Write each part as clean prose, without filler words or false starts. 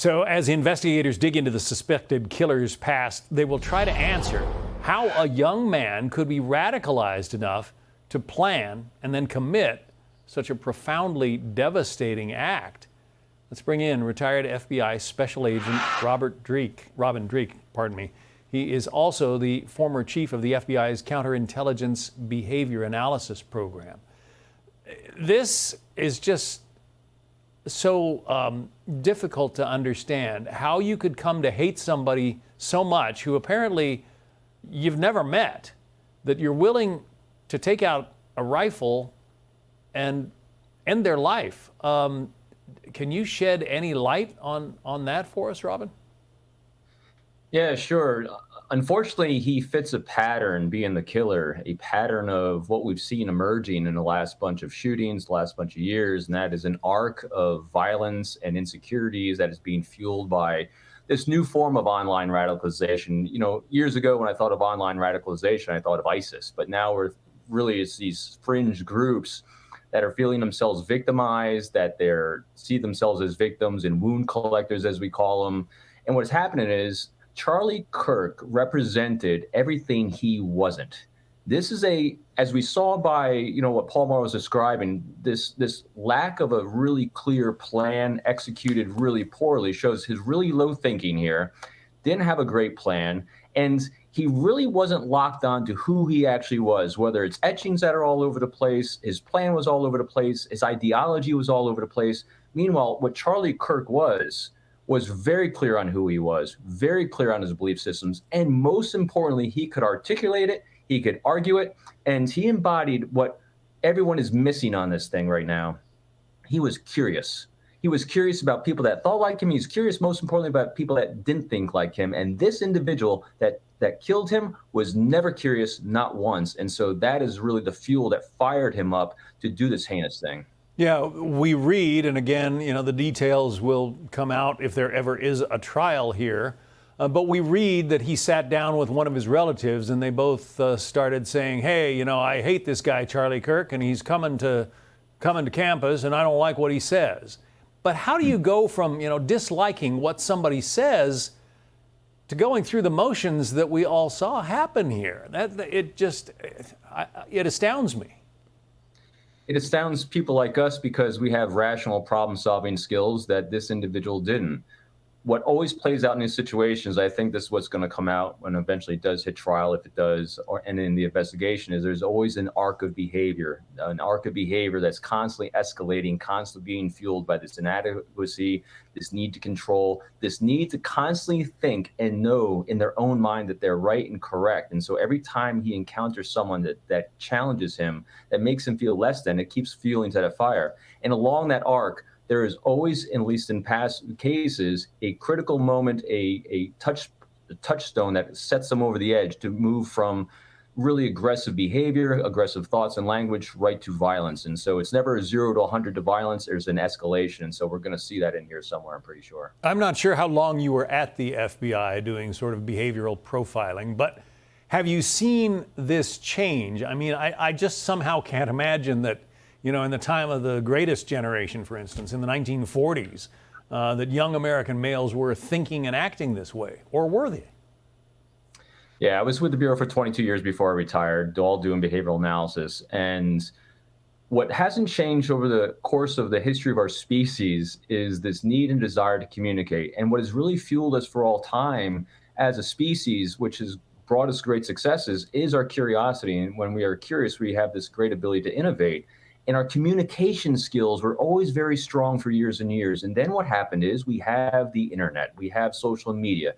So as investigators dig into the suspected killer's past, they will try to answer how a young man could be radicalized enough to plan and then commit such a profoundly devastating act. Let's bring in retired FBI Special Agent Robin Dreeke, pardon me. He is also the former chief of the FBI's Counterintelligence Behavior Analysis Program. This is just so difficult to understand, how you could come to hate somebody so much who apparently you've never met, that you're willing to take out a rifle and end their life. Can you shed any light on that for us, Robin? Yeah, sure. Unfortunately, he fits a pattern, being the killer, a pattern of what we've seen emerging in the last bunch of shootings, the last bunch of years, and that is an arc of violence and insecurities that is being fueled by this new form of online radicalization. You know, years ago when I thought of online radicalization, I thought of ISIS, but now it's these fringe groups that are feeling themselves victimized, that see themselves as victims and wound collectors, as we call them. And what's happening is Charlie Kirk represented everything he wasn't. This is as we saw by, what Paul Moore was describing, this lack of a really clear plan executed really poorly shows his really low thinking here, didn't have a great plan, and he really wasn't locked on to who he actually was, whether it's etchings that are all over the place, his plan was all over the place, his ideology was all over the place. Meanwhile, what Charlie Kirk was very clear on who he was, very clear on his belief systems, and most importantly, he could articulate it, he could argue it, and he embodied what everyone is missing on this thing right now. He was curious. He was curious about people that thought like him. He was curious, most importantly, about people that didn't think like him. And this individual that killed him was never curious, not once. And so that is really the fuel that fired him up to do this heinous thing. Yeah, we read, and again, the details will come out if there ever is a trial here, but we read that he sat down with one of his relatives and they both started saying, hey, I hate this guy, Charlie Kirk, and he's coming to campus and I don't like what he says. But how do you go from, disliking what somebody says to going through the motions that we all saw happen here? It astounds me. It astounds people like us because we have rational problem-solving skills that this individual didn't. What always plays out in these situations, I think this is what's going to come out when eventually it does hit trial, if it does, and in the investigation, is there's always an arc of behavior that's constantly escalating, constantly being fueled by this inadequacy, this need to control, this need to constantly think and know in their own mind that they're right and correct. And so every time he encounters someone that challenges him, that makes him feel less than, it keeps fueling to that fire. And along that arc, there is always, at least in past cases, a critical moment, a touchstone that sets them over the edge to move from really aggressive behavior, aggressive thoughts and language, right to violence. And so it's never a 0 to 100 to violence. There's an escalation. And so we're going to see that in here somewhere, I'm pretty sure. I'm not sure how long you were at the FBI doing sort of behavioral profiling, but have you seen this change? I mean, I just somehow can't imagine that, in the time of the greatest generation, for instance, in the 1940s, that young American males were thinking and acting this way, or were they? Yeah, I was with the Bureau for 22 years before I retired, all doing behavioral analysis. And what hasn't changed over the course of the history of our species is this need and desire to communicate. And what has really fueled us for all time as a species, which has brought us great successes, is our curiosity. And when we are curious, we have this great ability to innovate. And our communication skills were always very strong for years and years. And then what happened is we have the internet, we have social media.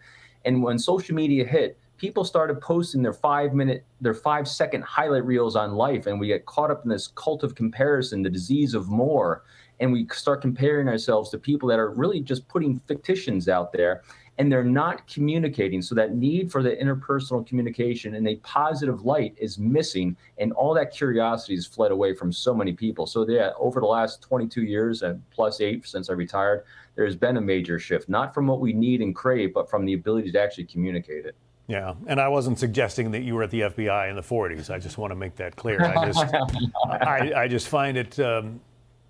And when social media hit, people started posting their 5-second highlight reels on life. And we get caught up in this cult of comparison, the disease of more. And we start comparing ourselves to people that are really just putting fictions out there. And they're not communicating. So that need for the interpersonal communication in a positive light is missing. And all that curiosity has fled away from so many people. So yeah, over the last 22 years and plus 8 since I retired, there's been a major shift, not from what we need and crave, but from the ability to actually communicate it. Yeah, and I wasn't suggesting that you were at the FBI in the 40s. I just want to make that clear. I just find it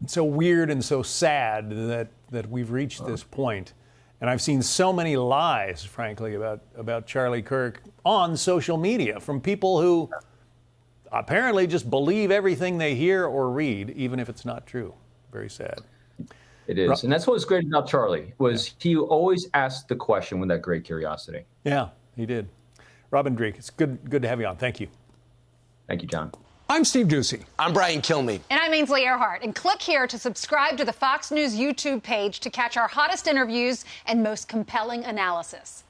so weird and so sad that we've reached this point. And I've seen so many lies, frankly, about Charlie Kirk on social media from people who apparently just believe everything they hear or read, even if it's not true. Very sad. It is. And that's what was great about Charlie, was he always asked the question with that great curiosity. Yeah, he did. Robin Dreeke, it's good to have you on. Thank you. Thank you, John. I'm Steve Doocy. I'm Brian Kilmeade. And I'm Ainsley Earhart. And click here to subscribe to the Fox News YouTube page to catch our hottest interviews and most compelling analysis.